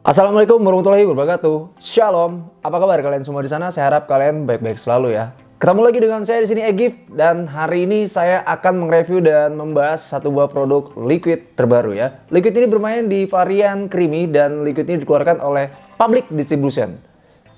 Assalamualaikum warahmatullahi wabarakatuh. Shalom. Apa kabar kalian semua di sana? Saya harap kalian baik-baik selalu ya. Ketemu lagi dengan saya di sini Egif, dan hari ini saya akan mereview dan membahas satu buah produk liquid terbaru ya. Liquid ini bermain di varian creamy dan liquid ini dikeluarkan oleh Public Distribution.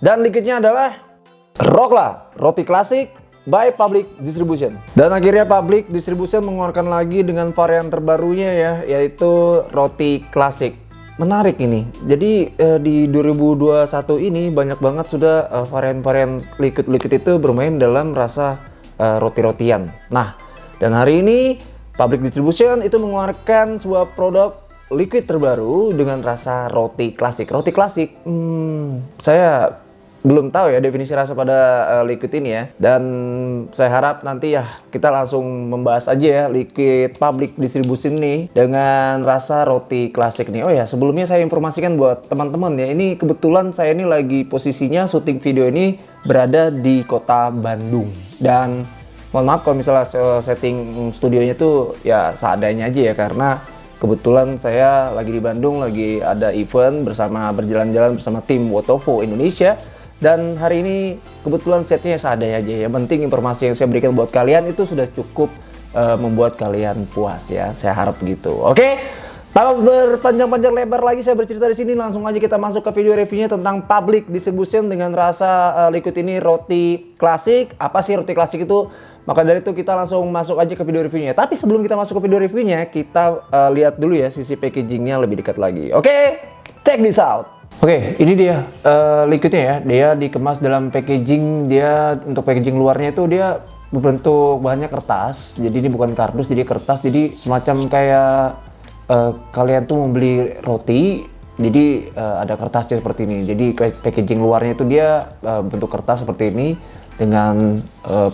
Dan liquidnya adalah Rokla roti klasik by Public Distribution. Dan akhirnya Public Distribution mengeluarkan lagi dengan varian terbarunya ya, yaitu roti klasik. Menarik ini. Jadi di 2021 ini banyak banget sudah varian-varian liquid-liquid itu bermain dalam rasa roti-rotian. Nah, dan hari ini Public Distribution itu mengeluarkan sebuah produk liquid terbaru dengan rasa roti klasik. Roti klasik, saya belum tahu ya definisi rasa pada liquid ini ya. Dan saya harap nanti ya kita langsung membahas aja ya liquid Public Distribution ini dengan rasa roti klasik nih. Oh ya, sebelumnya saya informasikan buat teman-teman ya, ini kebetulan saya ini lagi posisinya syuting video ini berada di kota Bandung. Dan mohon maaf kalau misalnya setting studionya tuh ya seadanya aja ya, karena kebetulan saya lagi di Bandung, lagi ada event berjalan-jalan bersama tim Wotovo Indonesia. Dan hari ini kebetulan setnya seadanya aja ya. Penting informasi yang saya berikan buat kalian itu sudah cukup membuat kalian puas ya. Saya harap gitu. Oke, tanpa berpanjang-panjang lebar lagi saya bercerita di sini, langsung aja kita masuk ke video reviewnya tentang Public Distribution dengan rasa liquid ini roti klasik. Apa sih roti klasik itu? Maka dari itu kita langsung masuk aja ke video reviewnya. Tapi sebelum kita masuk ke video reviewnya, kita lihat dulu ya sisi packagingnya lebih dekat lagi. Oke, check this out. Oke, ini dia liquidnya ya. Dia dikemas dalam packaging. Dia untuk packaging luarnya itu dia berbentuk bahannya kertas. Jadi ini bukan kardus, jadi kertas. Jadi semacam kayak kalian tuh membeli roti. Jadi ada kertasnya seperti ini. Jadi packaging luarnya itu dia bentuk kertas seperti ini dengan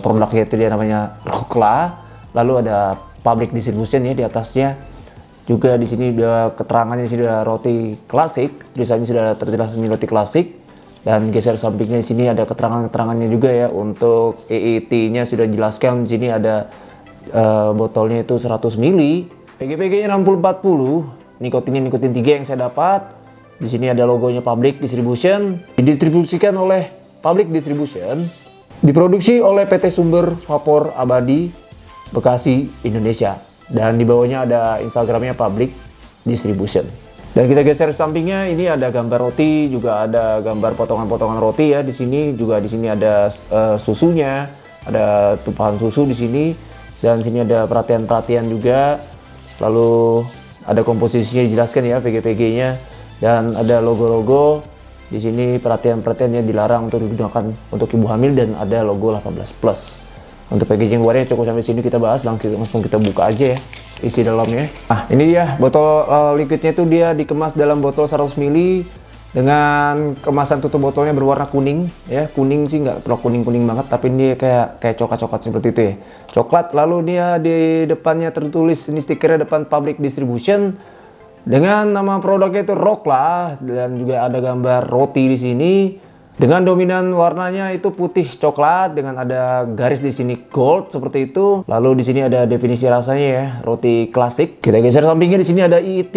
produknya itu dia namanya Rokla. Lalu ada Public Distribution ya di atasnya. Juga di sini udah keterangannya, di sini udah roti klasik, tulisannya sudah terjelas ini roti klasik. Dan geser sampingnya di sini ada keterangannya juga ya. Untuk EET-nya sudah jelaskan. Di sini ada botolnya itu 100 ml. PGPG-nya 6040. Nikotinnya nikotin 3 yang saya dapat. Di sini ada logonya Public Distribution. Didistribusikan oleh Public Distribution. Diproduksi oleh PT Sumber Vapor Abadi, Bekasi, Indonesia. Dan di bawahnya ada Instagramnya Public Distribution. Dan kita geser sampingnya, ini ada gambar roti, juga ada gambar potongan-potongan roti ya. Di sini juga ada susunya, ada tumpahan susu di sini, dan sini ada perhatian-perhatian juga. Lalu ada komposisinya dijelaskan ya, PG-PG-nya, dan ada logo-logo. Di sini perhatian-perhatiannya dilarang untuk digunakan untuk ibu hamil, dan ada logo 18+. Untuk packaging luarnya cukup sampai sini kita bahas, langsung kita buka aja ya isi dalamnya. Nah, ini dia botol liquidnya itu dia dikemas dalam botol 100 ml dengan kemasan tutup botolnya berwarna kuning ya. Kuning sih nggak terlalu kuning-kuning banget, tapi ini kayak coklat-coklat seperti itu ya. Coklat, lalu dia di depannya tertulis, ini stikernya depan Public Distribution dengan nama produknya itu Rokla, dan juga ada gambar roti di sini. Dengan dominan warnanya itu putih coklat dengan ada garis di sini gold seperti itu. Lalu di sini ada definisi rasanya ya, roti klasik. Kita geser sampingnya, di sini ada EET,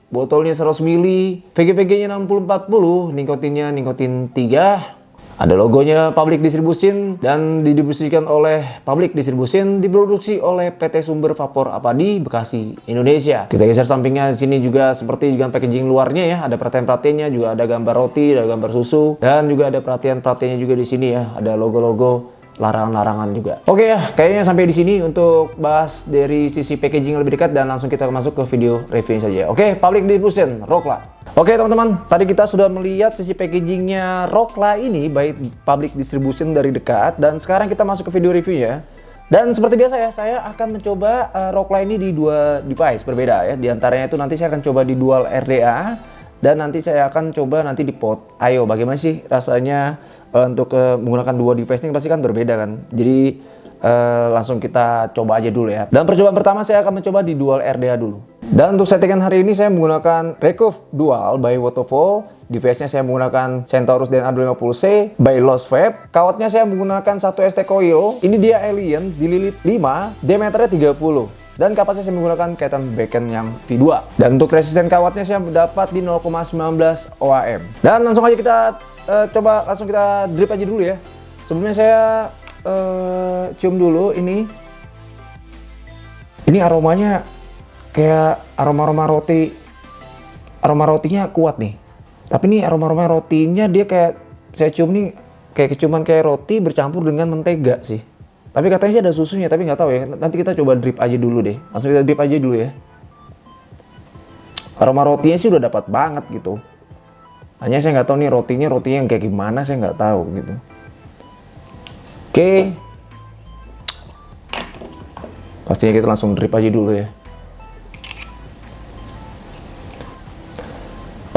botolnya 100 ml, VG-VG-nya 6040, nikotinnya nikotin 3. Ada logonya Public Distribution dan didistribusikan oleh Public Distribution, diproduksi oleh PT Sumber Vapor Abadi, Bekasi, Indonesia. Kita geser sampingnya, di sini juga seperti dengan packaging luarnya ya, ada perhatian-perhatiannya, juga ada gambar roti, ada gambar susu, dan juga ada perhatian-perhatiannya juga di sini ya, ada logo-logo larangan-larangan juga. Oke ya, kayaknya sampai di sini untuk bahas dari sisi packaging lebih dekat, dan langsung kita masuk ke video reviewnya saja. Oke, Public Distribution Rokla. Oke teman-teman, tadi kita sudah melihat sisi packagingnya Rokla ini by Public Distribution dari dekat, dan sekarang kita masuk ke video reviewnya. Dan seperti biasa ya, saya akan mencoba Rokla ini di dua device berbeda ya. Di antaranya itu nanti saya akan coba di dual RDA, dan nanti saya akan coba nanti di pod. Ayo, bagaimana sih rasanya untuk menggunakan dua device ini? Pasti kan berbeda kan. Jadi langsung kita coba aja dulu ya. Dan percobaan pertama saya akan mencoba di dual RDA dulu. Dan untuk settingan hari ini saya menggunakan Recove Dual by Wotovo. Device-nya saya menggunakan Centaurus DNA250C by Lost Vape. Kawatnya saya menggunakan satu ST Coil. Ini dia Alien dililit 5, diameternya 30. Dan kapasitas saya menggunakan kaitan backend yang V2. Dan untuk resisten kawatnya saya dapat di 0,19 ohm. Dan langsung aja kita coba langsung kita drip aja dulu ya. Sebelumnya saya cium dulu ini. Ini aromanya kayak aroma roti. Aroma rotinya kuat nih. Tapi ini aroma rotinya dia kayak saya cium nih kayak kecuman kayak roti bercampur dengan mentega sih. Tapi katanya sih ada susunya, tapi nggak tahu ya. Nanti kita coba drip aja dulu deh. Langsung kita drip aja dulu ya. Aroma rotinya sih udah dapat banget gitu. Hanya saya nggak tahu nih rotinya yang kayak gimana, saya nggak tahu gitu. Oke. Pastinya kita langsung drip aja dulu ya.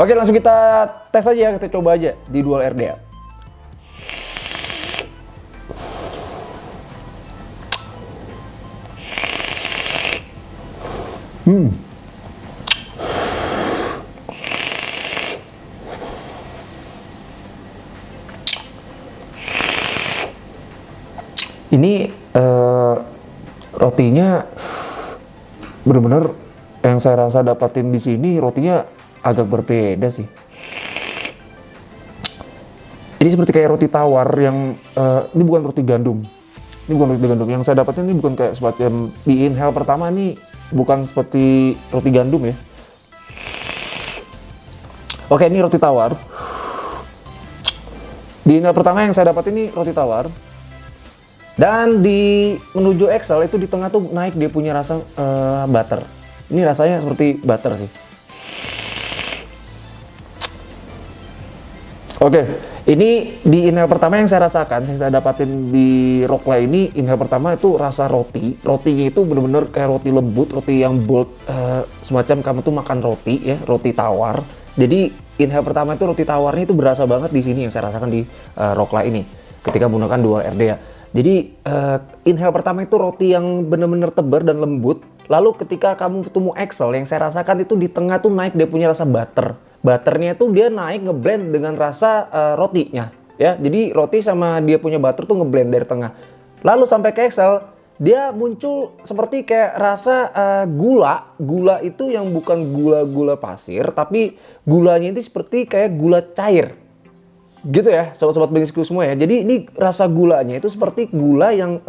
Oke, langsung kita tes aja, kita coba aja di dual RDA. Ini rotinya bener-bener yang saya rasa dapatin di sini, rotinya agak berbeda sih. Ini seperti kayak roti tawar yang ini bukan roti gandum. Ini bukan roti gandum. Yang saya dapatin ini bukan kayak semacam di inhale pertama, ini bukan seperti roti gandum ya. Oke, ini roti tawar. Di inhale pertama yang saya dapat ini roti tawar. Dan di menuju Excel itu di tengah tuh naik dia punya rasa butter. Ini rasanya seperti butter sih. Oke, ini di inhale pertama yang saya rasakan, saya dapatin di Rocklay ini inhale pertama itu rasa roti. Rotinya itu bener-bener kayak roti lembut, roti yang bold, semacam kamu tuh makan roti ya, roti tawar. Jadi inhale pertama itu roti tawarnya itu berasa banget di sini yang saya rasakan di Rocklay ini ketika menggunakan dual RDA. Jadi inhale pertama itu roti yang bener-bener tebal dan lembut. Lalu ketika kamu ketemu Excel yang saya rasakan itu di tengah tuh naik dia punya rasa butter. Butternya tuh dia naik ngeblend dengan rasa rotinya ya. Jadi roti sama dia punya butter tuh ngeblend dari tengah. Lalu sampai ke Excel dia muncul seperti kayak rasa gula. Gula itu yang bukan gula-gula pasir, tapi gulanya itu seperti kayak gula cair. Gitu ya sobat-sobat Bengsku semua ya. Jadi ini rasa gulanya itu seperti gula yang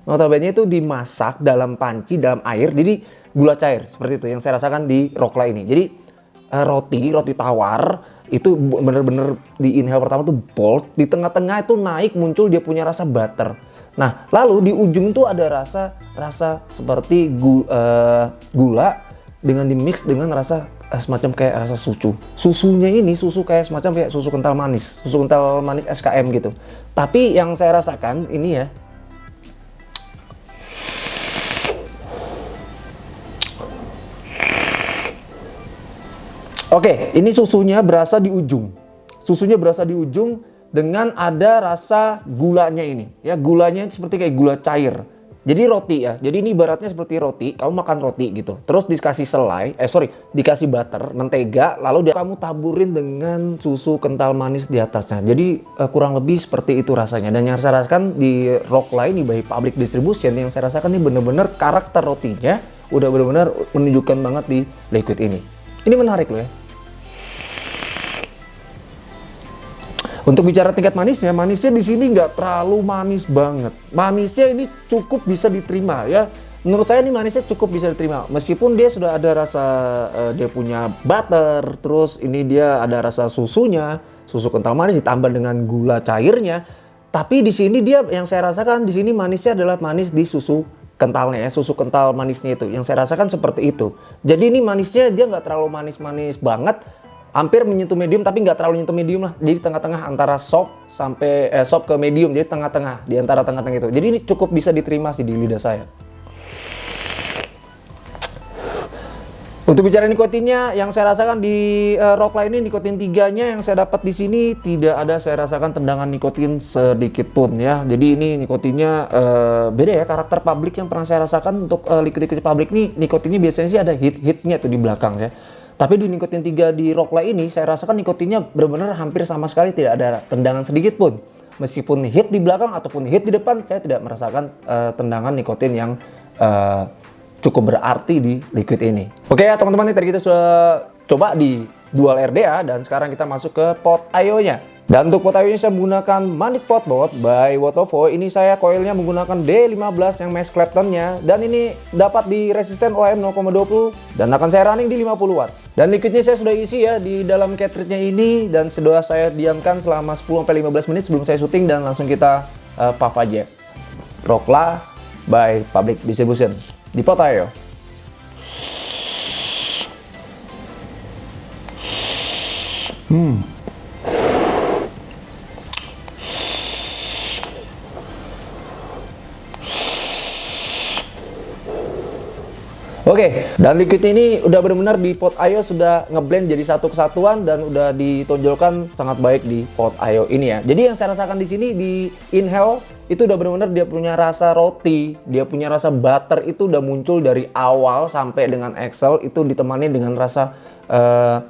notabene itu dimasak dalam panci, dalam air. Jadi gula cair seperti itu yang saya rasakan di Rocklay ini. Jadi roti tawar itu bener-bener di inhale pertama tuh bold, di tengah-tengah itu naik muncul dia punya rasa butter. Nah lalu di ujung tuh ada rasa seperti gula dengan dimix dengan rasa semacam kayak rasa susunya ini susu kayak semacam kayak susu kental manis SKM gitu. Tapi yang saya rasakan ini ya, oke, ini susunya berasa di ujung. Susunya berasa di ujung dengan ada rasa gulanya ini. Ya, gulanya itu seperti kayak gula cair. Jadi roti ya. Jadi ini ibaratnya seperti roti, kamu makan roti gitu. Terus dikasih dikasih butter, mentega, lalu kamu taburin dengan susu kental manis di atasnya. Jadi kurang lebih seperti itu rasanya. Dan yang saya rasakan di Rocklay ini by Public Distribution, yang saya rasakan ini bener-bener karakter rotinya udah bener-bener menunjukkan banget di liquid ini. Ini menarik loh ya. Untuk bicara tingkat manisnya di sini nggak terlalu manis banget. Manisnya ini cukup bisa diterima ya. Menurut saya ini manisnya cukup bisa diterima. Meskipun dia sudah ada rasa dia punya butter, terus ini dia ada rasa susunya, susu kental manis ditambah dengan gula cairnya. Tapi di sini dia yang saya rasakan di sini manisnya adalah manis di susu kentalnya ya, susu kental manisnya itu. Yang saya rasakan seperti itu. Jadi ini manisnya dia nggak terlalu manis-manis banget. Hampir menyentuh medium tapi nggak terlalu menyentuh medium lah. Jadi tengah-tengah antara soft sampai soft ke medium. Jadi tengah-tengah di antara tengah-tengah itu. Jadi ini cukup bisa diterima sih di lidah saya. Untuk bicara nikotinnya yang saya rasakan di Rocklay ini nikotin 3-nya yang saya dapat di sini tidak ada saya rasakan tendangan nikotin sedikit pun ya. Jadi ini nikotinnya beda ya, karakter publik yang pernah saya rasakan untuk liquid publik nih nikotinnya biasanya sih ada hit-hitnya tuh di belakang ya. Tapi di nikotin 3 di Rocklay ini saya rasakan nikotinnya benar-benar hampir sama sekali tidak ada tendangan sedikit pun. Meskipun hit di belakang ataupun hit di depan saya tidak merasakan tendangan nikotin yang cukup berarti di liquid ini. Oke ya teman-teman, tadi kita sudah coba di dual RDA dan sekarang kita masuk ke pot IO-nya. Dan untuk pot IO ini saya menggunakan Manic Pot Bot by Wotovo. Ini saya coilnya menggunakan D15 yang mesh Clapton-nya, dan ini dapat di resisten OHM 0,20 dan akan saya running di 50 watt. Dan liquidnya saya sudah isi ya di dalam cartridge-nya ini, dan sudah saya diamkan selama 10-15 menit sebelum saya syuting, dan langsung kita puff aja. Rokla by Public Distribution di pot IO. Oke, dan liquid ini udah benar-benar di pot IO sudah ngeblend jadi satu kesatuan dan udah ditonjolkan sangat baik di pot IO ini ya. Jadi yang saya rasakan di sini di inhale itu udah benar-benar dia punya rasa roti, dia punya rasa butter, itu udah muncul dari awal sampai dengan exhale, itu ditemani dengan rasa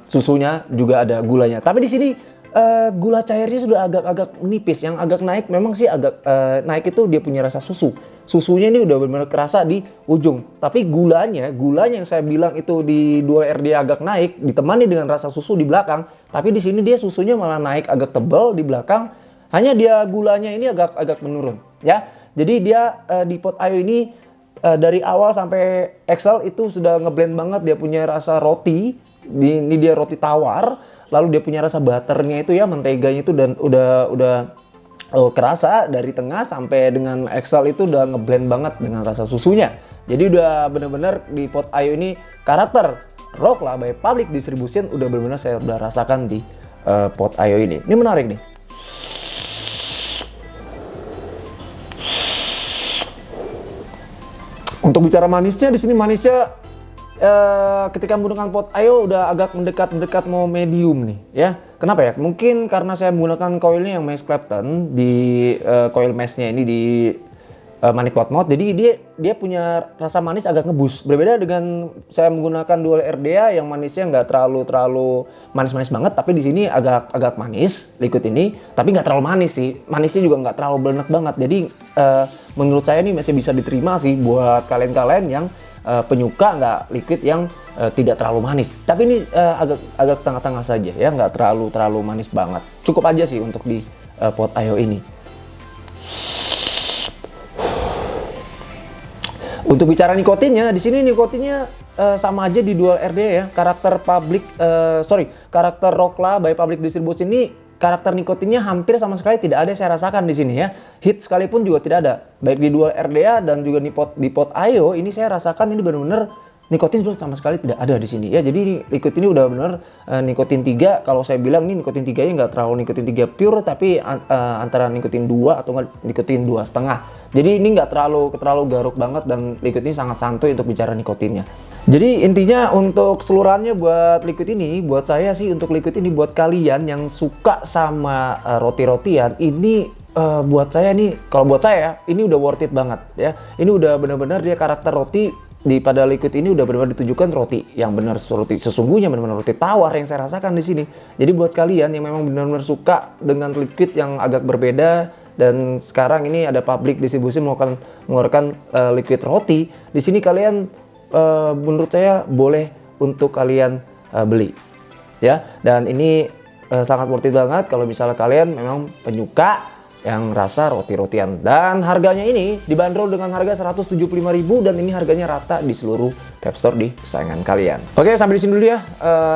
susunya juga ada gulanya. Tapi di sini gula cairnya sudah agak-agak nipis. Yang agak naik memang sih agak naik itu dia punya rasa susu. Susunya ini udah benar-benar kerasa di ujung. Tapi gulanya yang saya bilang itu di dual RD agak naik ditemani dengan rasa susu di belakang. Tapi di sini dia susunya malah naik agak tebal di belakang. Hanya dia gulanya ini agak menurun ya. Jadi dia di pot IO ini dari awal sampai exhale itu sudah ngeblend banget. Dia punya rasa roti. Ini dia roti tawar. Lalu dia punya rasa butternya itu ya, menteganya itu, dan udah kerasa dari tengah sampai dengan exhale itu udah ngeblend banget dengan rasa susunya. Jadi udah bener-bener di pot IO ini karakter Rokla by Public Distribution udah bener-bener saya udah rasakan di pot IO ini. Ini menarik nih. Untuk bicara manisnya, di sini manisnya ketika menggunakan pot IO udah agak mendekat mau medium nih ya. Kenapa ya? Mungkin karena saya menggunakan coilnya yang mesh Clapton di coil meshnya ini di Manic Pot Mode. Jadi dia punya rasa manis agak ngebus. Berbeda dengan saya menggunakan dual RDA yang manisnya nggak terlalu manis-manis banget, tapi di sini agak manis liquid ini, tapi nggak terlalu manis sih. Manisnya juga nggak terlalu blenek banget. Jadi menurut saya ini masih bisa diterima sih buat kalian-kalian yang penyuka nggak liquid yang tidak terlalu manis. Tapi ini agak tengah-tengah saja ya, nggak terlalu manis banget. Cukup aja sih untuk di pot IO ini. Untuk bicara nikotinnya, di sini nikotinnya sama aja di dual RD ya. Karakter karakter Rokla by Public Distribution ini karakter nikotinnya hampir sama sekali tidak ada saya rasakan di sini ya. Hit sekalipun juga tidak ada. Baik di dual RDA dan juga di pot IO ini saya rasakan ini benar-benar nikotin sudah sama sekali tidak ada di sini ya. Jadi liquid ini udah benar nikotin 3. Kalau saya bilang ini nikotin 3 nya nggak terlalu nikotin 3 pure, tapi antara nikotin 2 atau nikotin 2,5. Jadi ini nggak terlalu garuk banget, dan liquid ini sangat santuy untuk bicara nikotinnya. Jadi intinya untuk keseluruhannya buat liquid ini, buat saya sih untuk liquid ini buat kalian yang suka sama roti-rotian ini, buat saya nih, kalau buat saya ini udah worth it banget ya. Ini udah benar-benar dia karakter roti di pada liquid ini udah benar-benar ditujukan roti yang benar, roti sesungguhnya, benar-benar roti tawar yang saya rasakan di sini. Jadi buat kalian yang memang benar-benar suka dengan liquid yang agak berbeda, dan sekarang ini ada Public Distribution mengeluarkan liquid roti, di sini kalian menurut saya boleh untuk kalian beli ya. Dan ini sangat worth it banget kalau misalnya kalian memang penyuka yang rasa roti-rotian. Dan harganya ini dibanderol dengan harga 175.000, dan ini harganya rata di seluruh vape store di kesayangan kalian. Oke, sampai di sini dulu ya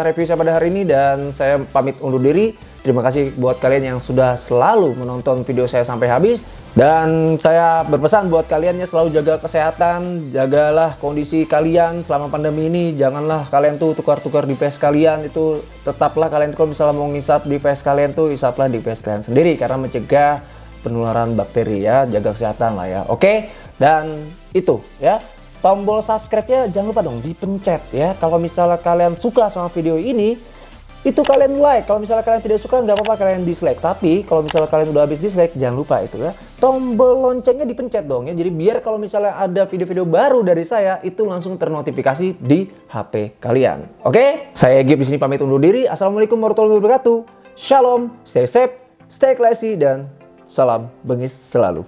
review saya pada hari ini, dan saya pamit undur diri. Terima kasih buat kalian yang sudah selalu menonton video saya sampai habis. Dan saya berpesan buat kalian ya, selalu jaga kesehatan, jagalah kondisi kalian selama pandemi ini. Janganlah kalian tuh tukar-tukar device kalian, itu tetaplah kalian kalau misalnya mau ngisap device kalian tuh isaplah device kalian sendiri, karena mencegah penularan bakteri ya, jaga kesehatan lah ya. Oke, dan itu ya, tombol subscribe-nya jangan lupa dong dipencet ya. Kalau misalnya kalian suka sama video ini, itu kalian like. Kalau misalnya kalian tidak suka, nggak apa-apa kalian dislike. Tapi kalau misalnya kalian udah habis dislike, jangan lupa itu ya, tombol loncengnya dipencet dong ya. Jadi biar kalau misalnya ada video-video baru dari saya, itu langsung ternotifikasi di HP kalian. Oke, saya Gib di sini pamit undur diri. Assalamualaikum warahmatullahi wabarakatuh. Shalom, stay safe, stay classy, dan salam bengis selalu.